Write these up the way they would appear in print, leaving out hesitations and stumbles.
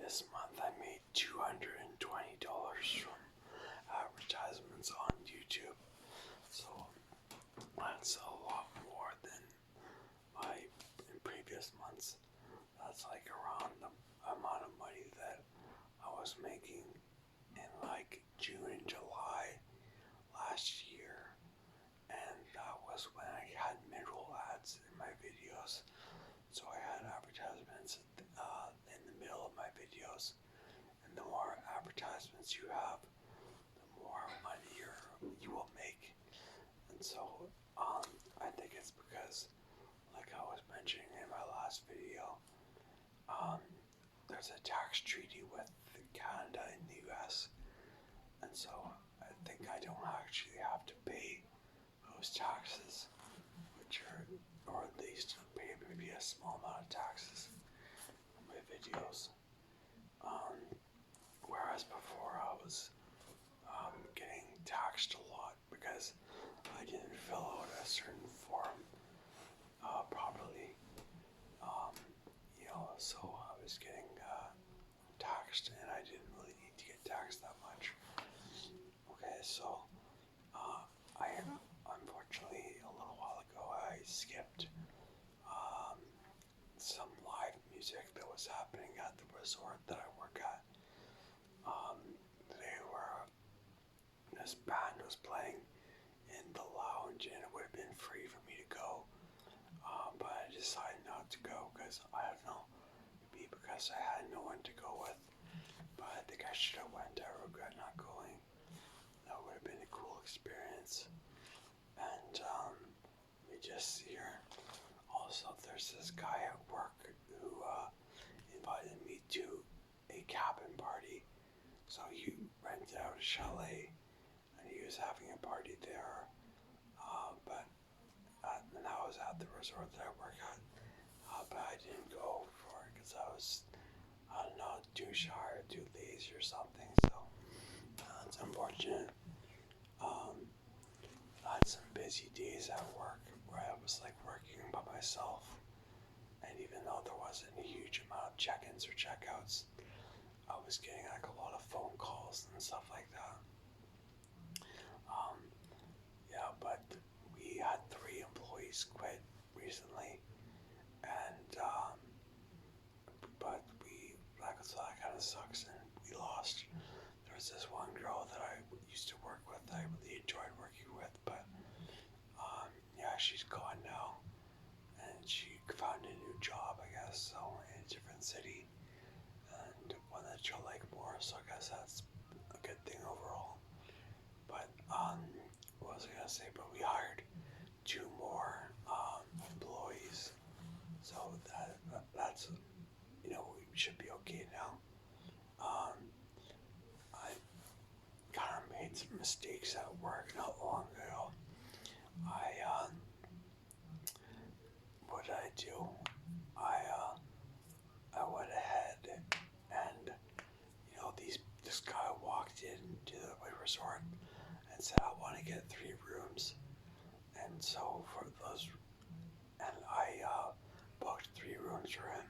This month I made $220 from advertisements on YouTube. So that's a lot more than my in previous months. That's like around the amount of money that I was making in like June and July last year. And that was when I had mid-roll ads in my videos. So I had advertisements in the middle of my videos. And the more advertisements you have, the more money you will make. And so I think it's because, like I was mentioning in my last video, there's a tax treaty with Canada and the US. And so I think I don't actually have to pay those taxes, or at least pay maybe a small amount of taxes on my videos. Whereas before I was getting taxed a lot because I didn't fill out a certain form properly. So I was getting taxed, and I didn't really need to get taxed that much. Okay, so I unfortunately a little while ago I skipped some live music that was happening at the resort that I work at. This band was playing in the lounge, and it would have been free for me to go, but I decided not to go because I don't know, maybe because I had no one to go with. But I think I should have went. I regret not going. That would have been a cool experience. And we just here. Also, there's this guy at work who invited me to a cabin party. So he rented out a chalet, and he was having a party there. And I was at the resort that I work at, but I didn't go for it because I was, I don't know, too shy or too lazy or something. So it's unfortunate. I had some busy days at work where I was like working by myself, and even though there wasn't a huge amount of check-ins or check-outs, I was getting like a lot of phone calls and stuff like that. But we had 3 employees quit recently, and but so that kind of sucks, and we lost. There was this one girl that I used to work with that I really enjoyed working with, but she's gone now, and she found a new job, I guess, so in a different city, and one that she'll like more, so I guess that's a good thing overall. But what was I gonna say? But we hired 2 more employees, so that's we should be okay now. I kind of made some mistakes at work not long ago. What did I do? I went ahead and this guy walked into the resort and said, I want to get 3 rooms. And so I booked 3 rooms for him,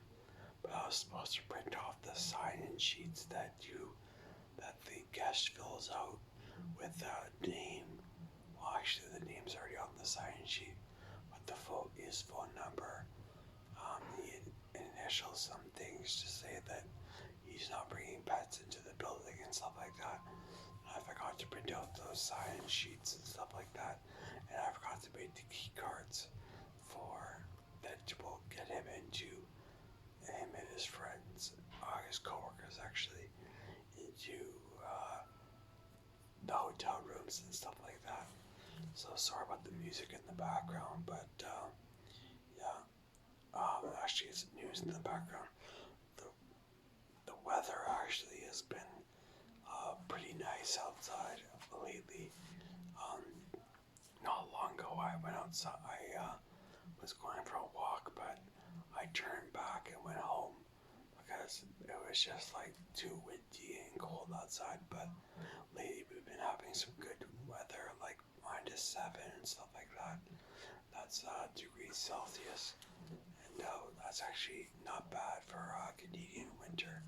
but I was supposed to print off the sign-in sheets that the guest fills out with the name. Well, actually, the name's already on the sign-in sheet, but his phone number, he initials some things to say that he's not bringing pets into the building and stuff like that. And I forgot to print out those sign sheets and stuff like that, and I forgot to make the key cards that will get him and his friends, his coworkers actually, into the hotel rooms and stuff like that. So sorry about the music in the background, but actually it's news in the background. The weather actually has been pretty nice outside lately. Not long ago I went outside. I was going for a walk, but I turned back and went home because it was just like too windy and cold outside. But lately we've been having some good weather, like -7 and stuff like that. That's degrees Celsius, and that's actually not bad for Canadian winter.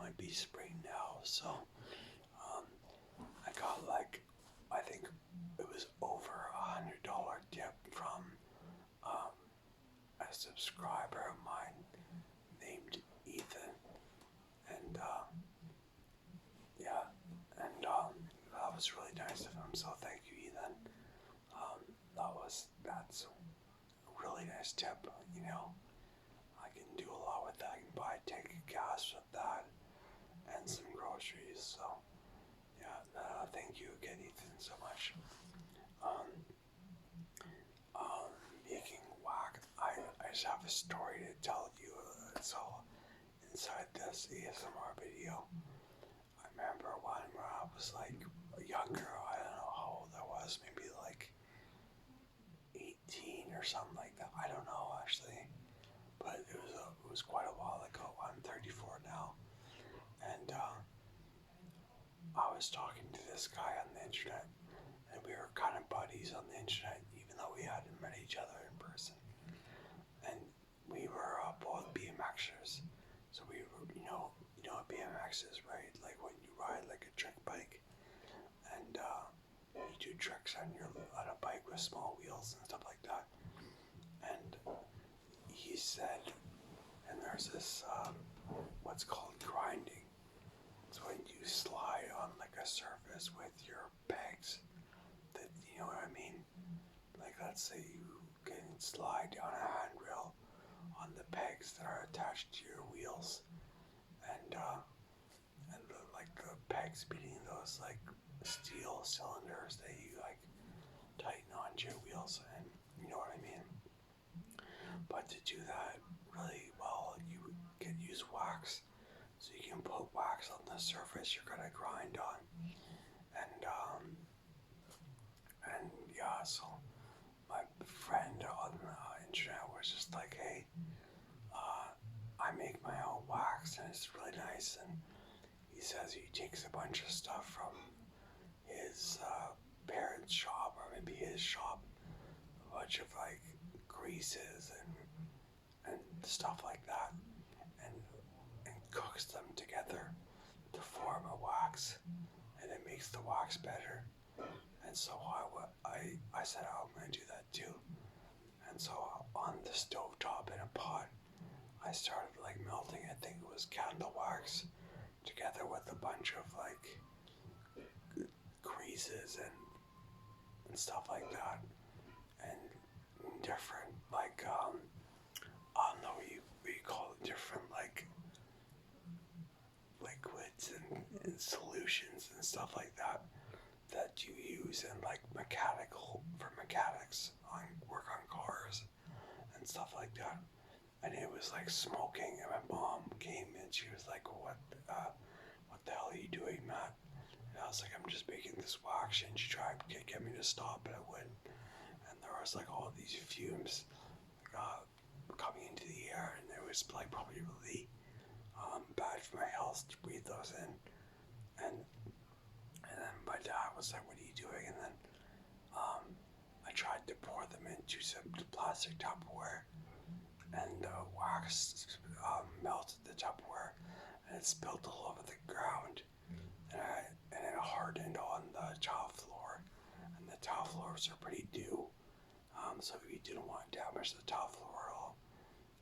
might be spring now, so I got like, I think it was over $100 tip from a subscriber of mine named Ethan, and yeah, and that was really nice of him. So thank you, Ethan. That's a really nice tip. You know, I can do a lot with that. I can buy a tank of gas with that and some groceries. So yeah, thank you again, Ethan, so much. Um, Making wax. I just have a story to tell you. It's all inside this ASMR video. I remember when I was like younger. I don't know how old I was. Maybe like 18 or something like that. I don't know actually, but it was quite a while ago. I'm 34 now, and I was talking to this guy on the internet, and we were kind of buddies on the internet, even though we hadn't met each other in person. And we were both BMXers, so we were, you know what BMX is, right? Like when you ride like a trick bike, and you do tricks on a bike with small wheels and stuff like that. And he said, and there's this what's called grinding. It's when you slide on like a surface with your pegs. That, you know what I mean? Like let's say you can slide down a handrail on the pegs that are attached to your wheels, and like the pegs being those like steel cylinders that you like tighten onto your wheels, and you know what I mean. But to do that really well, you can use wax. So you can put wax on the surface you're gonna grind on, and yeah. So my friend on the internet was just like, "Hey, I make my own wax, and it's really nice." And he says he takes a bunch of stuff from his parents' shop, or maybe his shop, a bunch of like greases and stuff like that, and cooks them together to form a wax, and it makes the wax better. And so I said, oh, I'm gonna do that too. And so on the stovetop in a pot, I started like melting, I think it was candle wax, together with a bunch of like greases and stuff like that, and different like I don't know what you call it, different like liquids and solutions and stuff like that you use in like mechanics on work on cars and stuff like that. And it was like smoking, and my mom came and she was like, what the hell are you doing, Matt? And I was like, I'm just making this wax. And she tried to get me to stop, but I wouldn't. And there was like all these fumes coming into the air, and it was like probably really bad for my health to breathe those in. And then my dad was like, what are you doing? And then I tried to pour them into some plastic Tupperware, and the wax melted the Tupperware, and it spilled all over the ground, and it hardened on the tile floor, and the tile floors are pretty new, so we didn't want to damage the tile floor at all,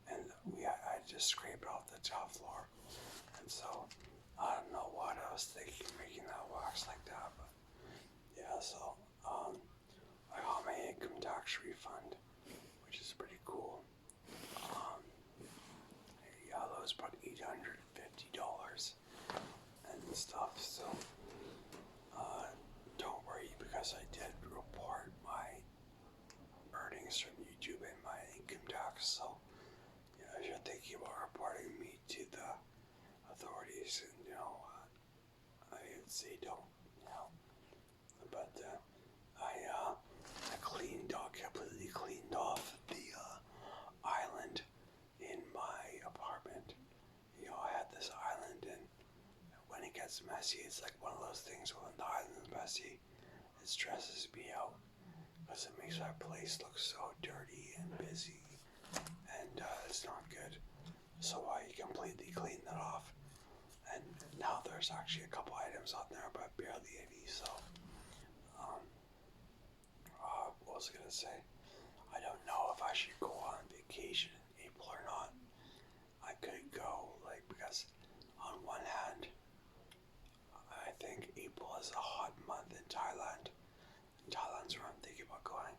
and I just scraped off the tile floor. And so I don't know what I was thinking making that wax like that, but yeah. So I got my income tax refund, which is pretty cool. Yeah, that was about $850 and stuff. So don't worry, because I did report my earnings from YouTube and my income tax. So if you're thinking about reporting me to the authorities, and I would say don't, but I completely cleaned off the island in my apartment. I had this island, and when it gets messy, it's like one of those things when the island is messy, it stresses me out, because it makes my place look so dirty and busy, and it's not good. So I completely cleaned that off, and there's actually a couple items on there, but barely any. So, what was I gonna say? I don't know if I should go on vacation in April or not. I could go, like, because on one hand, I think April is a hot month in Thailand. Thailand's where I'm thinking about going.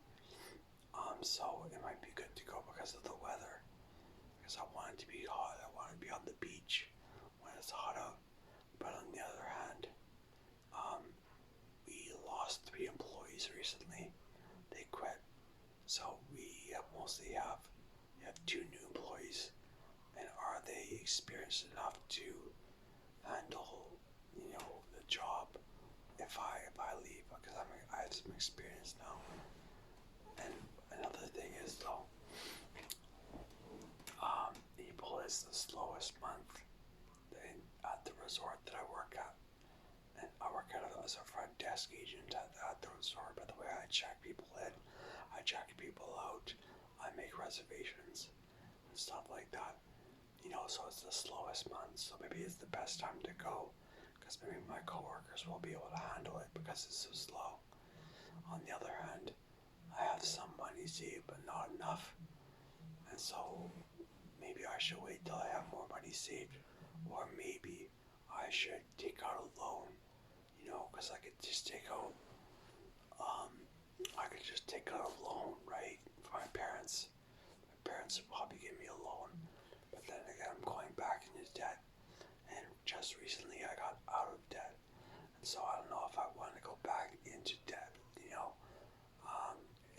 So it might be good to go because of the weather. Because I want it to be hot. I want to be on the beach when it's hot out. But on the other hand, we lost 3 employees recently. They quit. So we have 2 new employees. And are they experienced enough to handle, the job if I leave? Because I have some experience now. And another thing is though, April is the slowest month at the resort that I work at. And I work as a front desk agent at the resort. By the way, I check people in, I check people out, I make reservations and stuff like that. So it's the slowest month. So maybe it's the best time to go, because maybe my coworkers will be able to handle it because it's so slow. On the other hand, I have some money saved, but not enough. And so maybe I should wait till I have more money saved, or maybe I should take out a loan, because I could just take out, a loan, right, for my parents. My parents would probably give me a loan, but then again, I'm going back into debt, and just recently I got out of debt, and so I don't know if I want to go back into debt.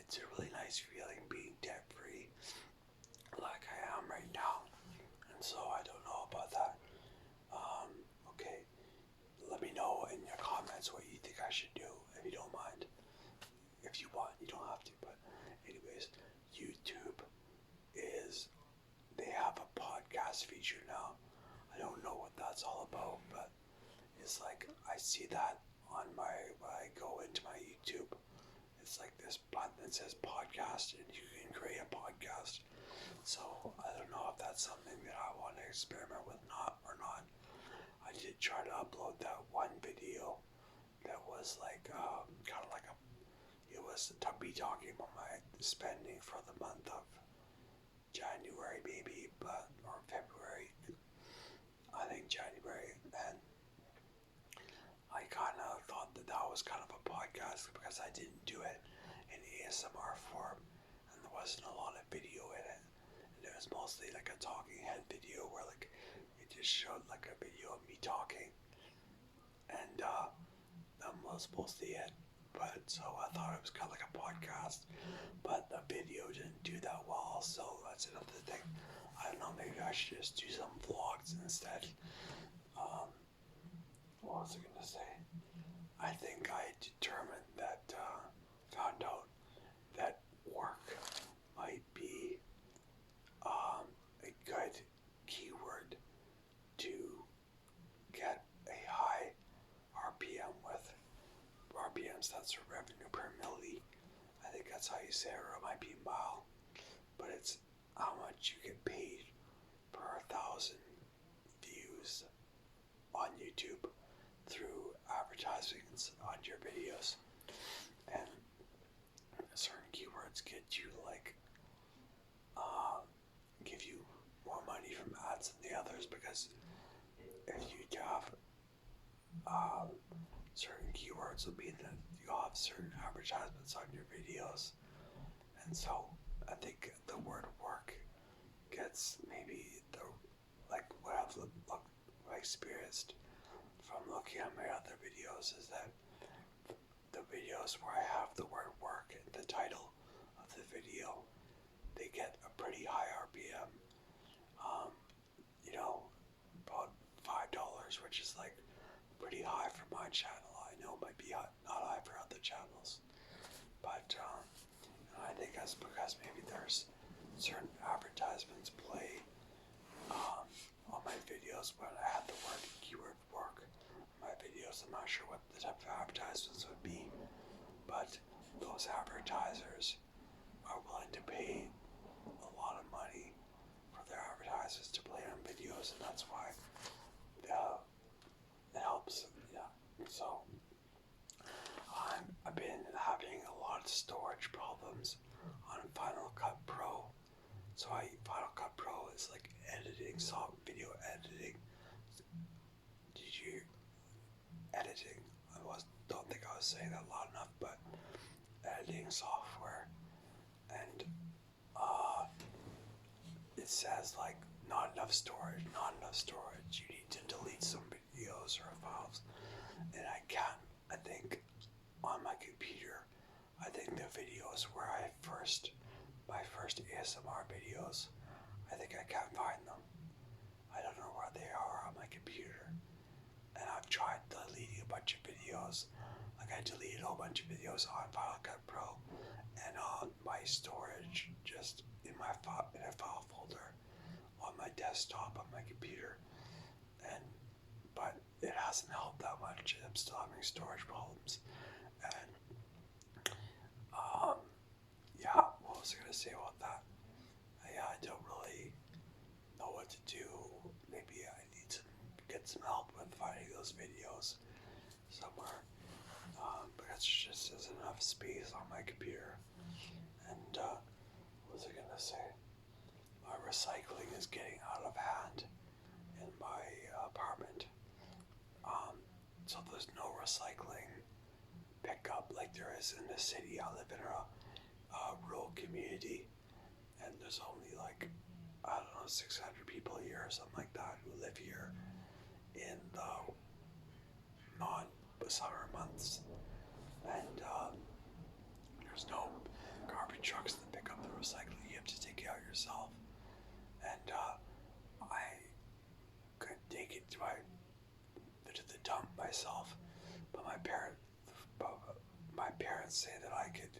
It's a really nice feeling being debt free, like I am right now, and so I don't know about that. Okay, let me know in your comments what you think I should do, if you don't mind. If you want, you don't have to, but anyways, YouTube they have a podcast feature now. I don't know what that's all about, but it's like, I see that when I go into my YouTube, it's like this button that says podcast, and you can create a podcast. So I don't know if that's something that I want to experiment with or not. I did try to upload that one video that was like kind of like it was me talking about my spending for the month of January maybe, or February. I think January, and I kind of thought that was kind of a podcast because I didn't do it in ASMR form, and there wasn't a lot of video in it. And it was mostly like a talking head video where like it just showed like a video of me talking, and that was mostly it. But so I thought it was kind of like a podcast, but the video didn't do that well. So that's another thing. I don't know. Maybe I should just do some vlogs instead. What was I gonna say? I think I determined found out that work might be a good keyword to get a high RPM with. RPMs, that's revenue per milli. I think that's how you say it, or it might be mile. But it's how much you get paid per 1,000 views on YouTube through advertisements on your videos. And certain keywords get you give you more money from ads than the others, because if you have certain keywords will mean that you'll have certain advertisements on your videos. And so I think the word work gets maybe what I've experienced from looking at my other videos is that the videos where I have the word work in the title of the video, they get a pretty high RPM. About $5, which is like pretty high for my channel. I know it might be not high for other channels, but I think that's because maybe there's certain advertisements play on my videos when I had the keyword work on my videos. I'm not sure what the type of advertisements would be, but those advertisers are willing to pay a lot of money for their advertisers to play on videos, and that's why it storage problems on Final Cut Pro. So Final Cut Pro is like editing, video editing. Did you editing? Don't think I was saying that loud enough, but editing software, and it says like not enough storage. You need to delete some videos or files, and I can't. I think on my computer, I think the videos where my first ASMR videos, I think I can't find them. I don't know where they are on my computer. And I've tried deleting a bunch of videos. Like I deleted a whole bunch of videos on Final Cut Pro and on my storage, just in a file folder on my desktop on my computer. But it hasn't helped that much. I'm still having storage problems. And yeah, what was I gonna say about that? Yeah, I don't really know what to do. Maybe I need to get some help with finding those videos somewhere, because there just isn't enough space on my computer. And what was I gonna say? My recycling is getting out of hand in my apartment. So there's no recycling pickup like there is in the city. I live in a rural community, and there's only like, I don't know, 600 people here or something like that who live here in the non-summer months, and there's no garbage trucks that pick up the recycling. You have to take it out yourself, and I could take it to the dump myself, but my parents say that I could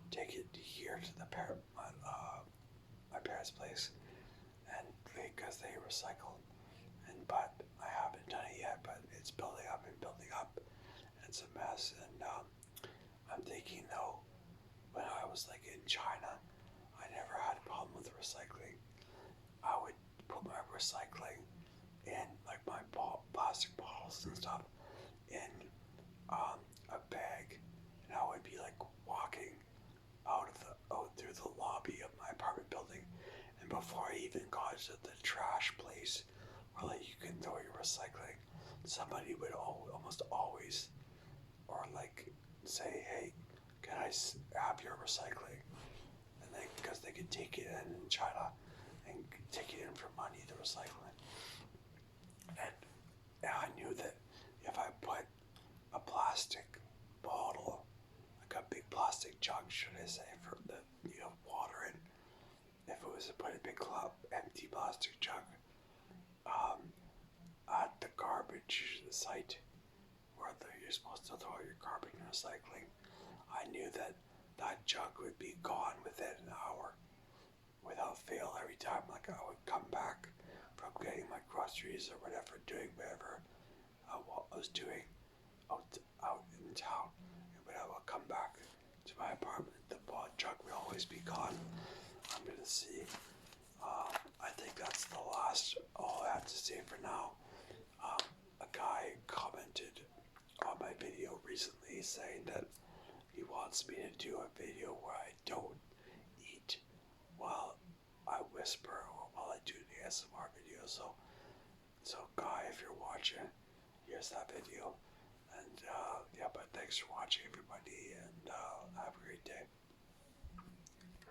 take it here to my parents' place, and because they recycle, but I haven't done it yet. But it's building up and building up, and it's a mess. And I'm thinking though, when I was like in China, I never had a problem with recycling. I would put my recycling in like my plastic bottles and stuff in a bag, and I would be like walking out through the lobby of my apartment building, and before I even got to the trash place where like you can throw your recycling, somebody would almost always or like say, hey, can I have your recycling? And then because they could take it in China and take it in for money, the recycling. And I knew that if I put a plastic bottle, like a big plastic jug, should I say, for the water in, if it was to put a big empty plastic jug at the garbage site where you're supposed to throw your garbage and recycling, I knew that jug would be gone within an hour without fail. Every time like I would come back from getting my groceries or whatever, doing whatever I was doing out in town, and when I would come back to my apartment, the jug would always be gone. I'm gonna see. I think that's all I have to say for now. A guy commented on my video recently saying that he wants me to do a video where I don't eat while I whisper or while I do the ASMR video. So guy, if you're watching, here's that video. And yeah,